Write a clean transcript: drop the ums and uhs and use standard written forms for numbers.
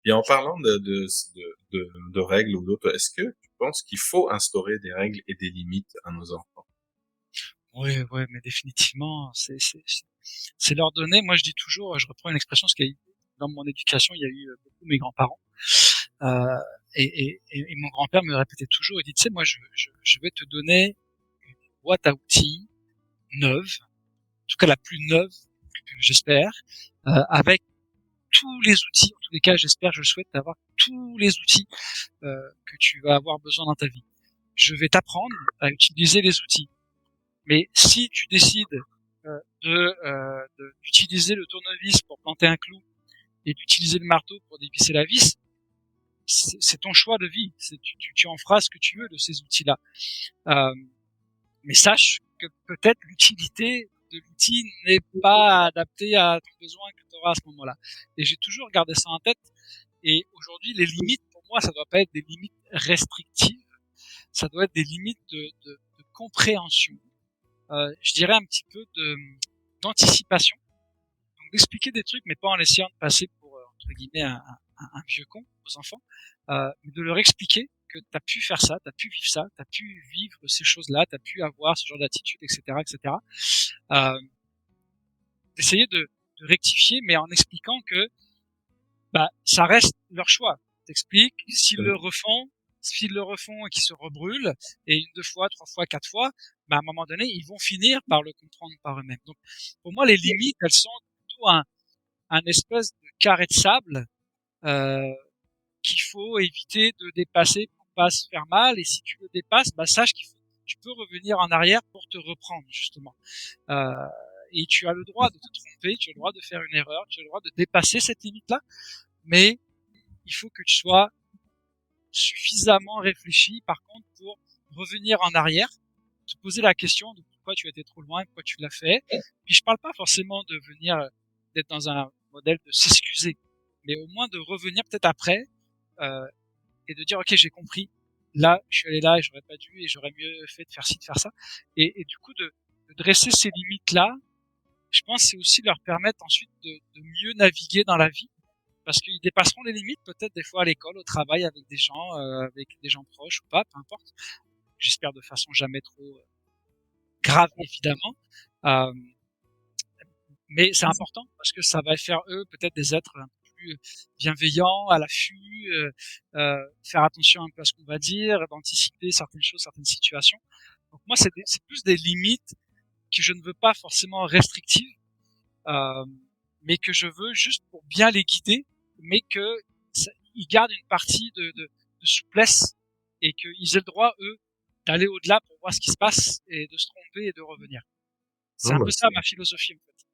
Et en parlant de règles ou d'autres, est-ce que tu penses qu'il faut instaurer des règles et des limites à nos enfants? Ouais, ouais, mais définitivement, c'est leur donner. Moi, je dis toujours, je reprends une expression, parce qu'il y a eu, dans mon éducation, il y a eu beaucoup mes grands-parents, euh, et mon grand-père me répétait toujours, il dit, tu sais, moi, je vais te donner une boîte à outils neuve, en tout cas la plus neuve, j'espère, avec tous les outils, en tous les cas, j'espère, je souhaite avoir tous les outils que tu vas avoir besoin dans ta vie. Je vais t'apprendre à utiliser les outils. Mais si tu décides d'utiliser le tournevis pour planter un clou et d'utiliser le marteau pour dévisser la vis, c'est ton choix de vie. Tu en feras ce que tu veux de ces outils-là. Euh, mais sache que peut-être l'utilité de l'outil n'est pas adaptée à ton besoin que tu auras à ce moment-là. Et j'ai toujours gardé ça en tête. Et aujourd'hui, les limites, pour moi, ça doit pas être des limites restrictives, ça doit être des limites de compréhension. Je dirais un petit peu d'anticipation. Donc d'expliquer des trucs, mais pas en essayant de passer pour, entre guillemets, un vieux con aux enfants, mais de leur expliquer que tu as pu faire ça, tu as pu vivre ça, tu as pu vivre ces choses-là, tu as pu avoir ce genre d'attitude, etc., etc. Euh, D'essayer de rectifier, mais en expliquant que bah ça reste leur choix. T'expliques, s'ils le refont et qu'ils se rebrûlent, et une, deux fois, trois fois, quatre fois, bah à un moment donné, ils vont finir par le comprendre par eux-mêmes. Donc, pour moi, les limites, elles sont plutôt un espèce de carré de sable euh, qu'il faut éviter de dépasser pour pas se faire mal. Et si tu le dépasses, bah sache tu peux revenir en arrière pour te reprendre justement. Euh, et tu as le droit de te tromper, tu as le droit de faire une erreur, tu as le droit de dépasser cette limite-là, mais il faut que tu sois suffisamment réfléchi, par contre, pour revenir en arrière, te poser la question de pourquoi tu étais trop loin, pourquoi tu l'as fait. Puis je parle pas forcément de venir, d'être dans un modèle de s'excuser, mais au moins de revenir peut-être après, euh, et de dire, ok, j'ai compris, là, je suis allé là et j'aurais pas dû et j'aurais mieux fait de faire ci, de faire ça. Et du coup, de dresser ces limites-là, je pense que c'est aussi leur permettre ensuite de mieux naviguer dans la vie, parce qu'ils dépasseront les limites peut-être des fois à l'école, au travail, avec des gens proches ou pas, peu importe. J'espère de façon jamais trop grave évidemment, euh, mais c'est important parce que ça va faire eux peut-être des êtres un peu plus bienveillants, à l'affût, faire attention un peu à ce qu'on va dire, d'anticiper certaines choses, certaines situations. Donc moi c'est plus des limites que je ne veux pas forcément restrictives, euh, mais que je veux juste pour bien les guider, mais que ils gardent une partie de souplesse et qu'ils aient le droit, eux, d'aller au-delà pour voir ce qui se passe et de se tromper et de revenir. C'est Non, un bah, peu ça ma philosophie, en fait.